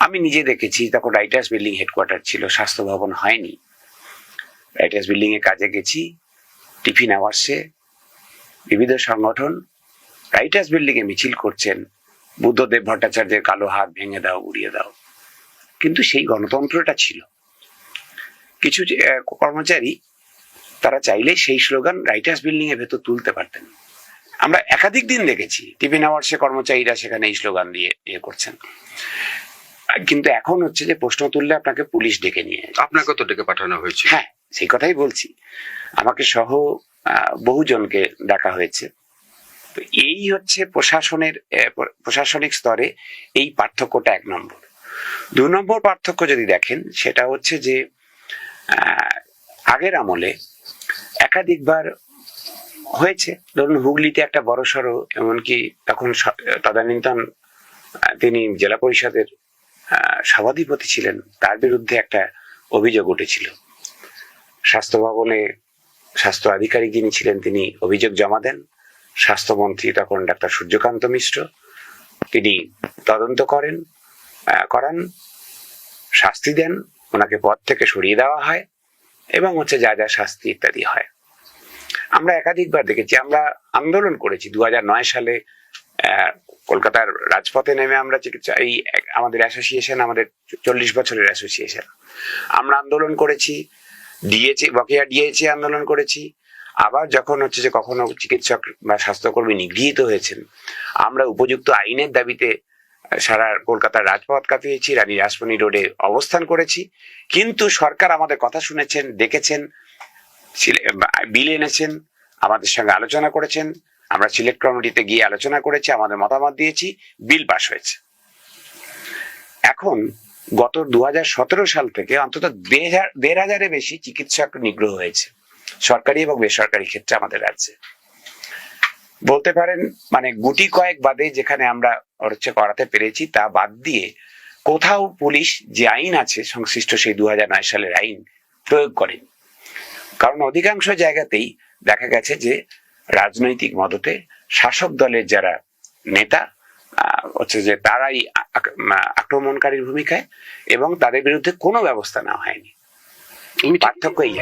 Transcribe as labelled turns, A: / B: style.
A: আমি নিজে দেখেছি, তখন রাইটার্স বিল্ডিং হেডকোয়ার্টার ছিল, স্বাস্থ্য ভবন হয়নি। রাইটার্স বিল্ডিং এ কাজে গেছি, টিফিন আওয়ার্সে বিবিধ সংগঠন রাইটার্স বিল্ডিং এ মিছিল করছেন, বুদ্ধদেব ভট্টাচার্যের কালো হাত ভেঙে দাও, উড়িয়ে দাও। কিন্তু সেই গণতন্ত্রটা ছিল। কিছু কর্মচারী তারা চাইলে সেই স্লোগান রাইটার্স বিল্ডিং এর ভেতর তুলতে পারতেন। আমরা একাধিক দিন দেখেছি টিফিন আওয়ার্সে কর্মচারীরা সেখানে এই স্লোগান দিয়ে করছেন। কিন্তু এখন হচ্ছে যে প্রশ্ন তুললে আপনাকে পুলিশ ডেকে নিয়ে,
B: আপনাকে তো ডেকে পাঠানো হয়েছে।
A: হ্যাঁ, সেই কথাই বলছি, আমাকে সহ বহুজনকে ডাকা হয়েছে। তো এই হচ্ছে প্রশাসনিক স্তরে এই পার্থক্যটা 1 নম্বর। 2 নম্বর পার্থক্য যদি দেখেন, সেটা হচ্ছে যে আগের আমলে একাধিকবার হয়েছে। ধরুন হুগলিতে একটা বড়সড়, এমনকি তখন তদানীন্তন তিনি জেলা পরিষদের সভাধিপতি ছিলেন, তার বিরুদ্ধে একটা অভিযোগ উঠেছিল। স্বাস্থ্য ভবনে স্বাস্থ্য আধিকারিক যিনি ছিলেন তিনি অভিযোগ জমা দেন। স্বাস্থ্যমন্ত্রী তখন ডাক্তার সূর্যকান্ত মিশ্র, তিনি তদন্ত করান, শাস্তি দেন, ওনাকে পদ থেকে সরিয়ে দেওয়া হয় এবং হচ্ছে যা যা শাস্তি ইত্যাদি হয়। আমরা একাধিকবার দেখেছি, আমরা আন্দোলন করেছি 2009 সালে কলকাতার রাজপথে নেমে। আমরা চিকিৎসা, এই আমাদের অ্যাসোসিয়েশন, আমাদের 40 বছরের অ্যাসোসিয়েশন, আমরা আন্দোলন করেছি, বকেয়া ডিএচে আন্দোলন করেছি। আবার যখন হচ্ছে যে কখনো চিকিৎসক বা স্বাস্থ্যকর্মী নিগৃহীত হয়েছেন, আমরা উপযুক্ত আইনের দাবিতে সারা কলকাতার রাজপথ কাঁপিয়েছি, রানী রাসমণি রোডে অবস্থান করেছি। কিন্তু সরকার আমাদের কথা শুনেছেন, দেখেছেন, বিল এনেছেন, আমাদের সঙ্গে আলোচনা করেছেন। আমরা সিলেক্ট কমিটিতে গিয়ে আলোচনা করেছি, আমাদের মতামত দিয়েছি, বিল পাস হয়েছে। এখন গত 2017 সাল থেকে অন্তত 1,500-এর বেশি চিকিৎসক নিগ্রহ হয়েছে সরকারি এবং বেসরকারি ক্ষেত্রে আমাদের রাজ্যে। বলতে পারেন মানে গুটি কয়েক বাদে যেখানে আমরা হচ্ছে করাতে পেরেছি, তা বাদ দিয়ে কোথাও পুলিশ যে আইন আছে সংশ্লিষ্ট সেই 2009 সালের আইন প্রয়োগ করেনি। কারণ অধিকাংশ জায়গাতেই দেখা গেছে যে রাজনৈতিক মদতে শাসক দলের যারা নেতা হচ্ছে যে তারাই আক্রমণকারীর ভূমিকায়, এবং তাদের বিরুদ্ধে কোনো ব্যবস্থা নেওয়া হয়নি। পার্থক্য এই।